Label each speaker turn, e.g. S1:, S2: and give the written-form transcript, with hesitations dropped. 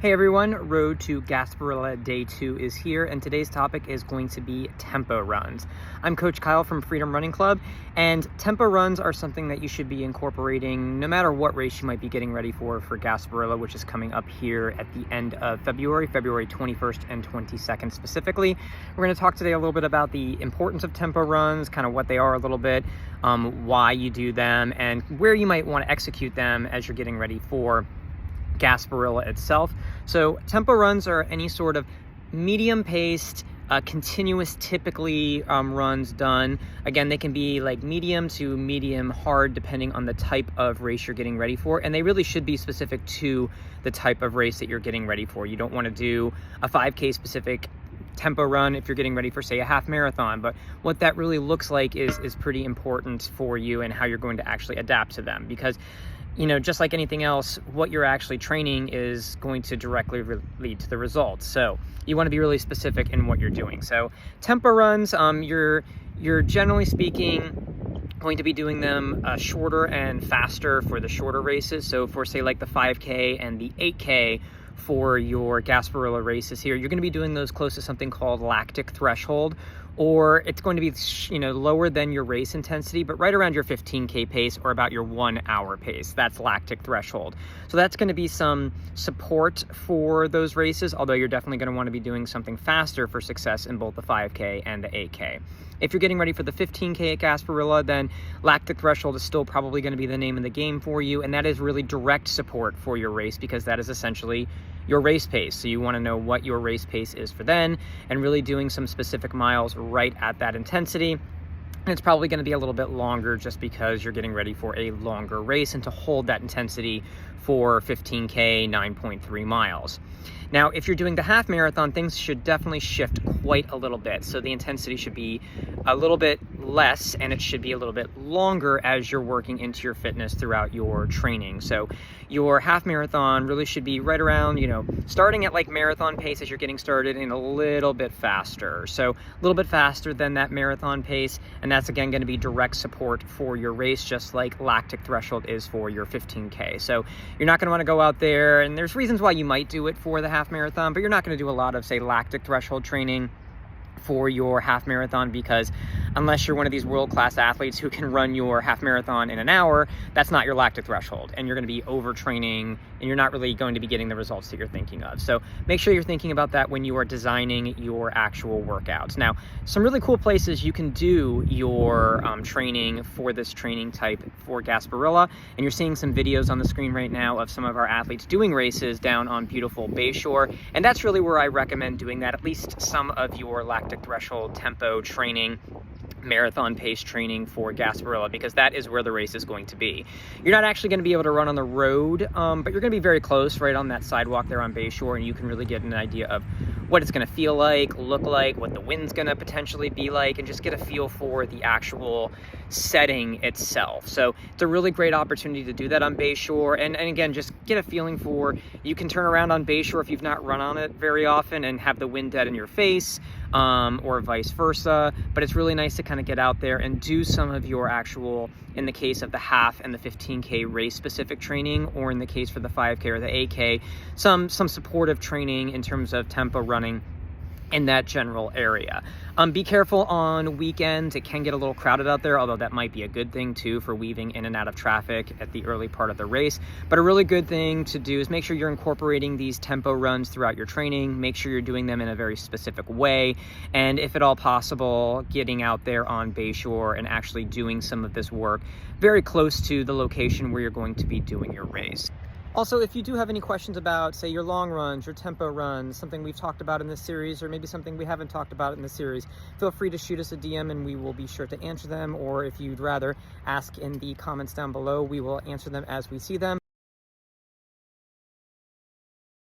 S1: Hey everyone, Road to Gasparilla Day 2 is here, and today's topic is going to be tempo runs. I'm Coach Kyle from Freedom Running Club, and tempo runs are something that you should be incorporating no matter what race you might be getting ready for Gasparilla, which is coming up here at the end of February 21st and 22nd specifically. We're going to talk today a little bit about the importance of tempo runs, kind of what they are a little bit, why you do them, and where you might want to execute them as you're getting ready for Gasparilla itself. So tempo runs are any sort of medium-paced, continuous, typically runs done. Again, they can be like medium to medium hard depending on the type of race you're getting ready for, and they really should be specific to the type of race that you're getting ready for. You don't want to do a 5K specific tempo run if you're getting ready for, say, a half marathon, but what that really looks like is pretty important for you and how you're going to actually adapt to them, because just like anything else, what you're actually training is going to directly lead to the results. So you want to be really specific in what you're doing. So tempo runs, you're generally speaking going to be doing them shorter and faster for the shorter races. So for, say, like the 5K and the 8K for your Gasparilla races here, you're going to be doing those close to something called lactic threshold, or it's going to be lower than your race intensity, but right around your 15K pace or about your 1 hour pace. That's lactic threshold. So that's going to be some support for those races, although you're definitely going to want to be doing something faster for success in both the 5K and the 8K. If you're getting ready for the 15K at Gasparilla, then lactic threshold is still probably going to be the name of the game for you, and that is really direct support for your race, because that is essentially your race pace. So you want to know what your race pace is for then, and really doing some specific miles right at that intensity. And it's probably going to be a little bit longer just because you're getting ready for a longer race and to hold that intensity for 15K, 9.3 miles. Now, if you're doing the half marathon, things should definitely shift quite a little bit. So the intensity should be a little bit less, and it should be a little bit longer as you're working into your fitness throughout your training. So your half marathon really should be right around, starting at like marathon pace as you're getting started, and a little bit faster. So a little bit faster than that marathon pace, and that's again going to be direct support for your race, just like lactic threshold is for your 15K. So you're not going to want to go out there, and there's reasons why you might do it for the half marathon, but you're not going to do a lot of, say, lactic threshold training for your half marathon, because unless you're one of these world-class athletes who can run your half marathon in an hour, that's not your lactic threshold, and you're going to be overtraining, and you're not really going to be getting the results that you're thinking of. So make sure you're thinking about that when you are designing your actual workouts. Now, some really cool places you can do your training for this training type for Gasparilla, and you're seeing some videos on the screen right now of some of our athletes doing races down on beautiful Bayshore, and that's really where I recommend doing that, at least some of your lactic threshold tempo training, marathon pace training for Gasparilla, because that is where the race is going to be. You're not actually going to be able to run on the road, but you're going to be very close right on that sidewalk there on Bayshore, and you can really get an idea of what it's going to feel like, look like, what the wind's going to potentially be like, and just get a feel for the actual setting itself. So it's a really great opportunity to do that on Bayshore, and again, just get a feeling for, you can turn around on Bayshore if you've not run on it very often and have the wind dead in your face, or vice versa, but it's really nice to kind of get out there and do some of your actual, in the case of the half and the 15K race specific training, or in the case for the 5K or the 8K, some supportive training in terms of tempo running in that general area. Be careful on weekends. It can get a little crowded out there, although that might be a good thing too for weaving in and out of traffic at the early part of the race. But a really good thing to do is make sure you're incorporating these tempo runs throughout your training. Make sure you're doing them in a very specific way, and if at all possible, getting out there on Bayshore and actually doing some of this work very close to the location where you're going to be doing your race. Also, if you do have any questions about, say, your long runs, your tempo runs, something we've talked about in this series, or maybe something we haven't talked about in this series, feel free to shoot us a DM and we will be sure to answer them. Or if you'd rather ask in the comments down below, we will answer them as we see them.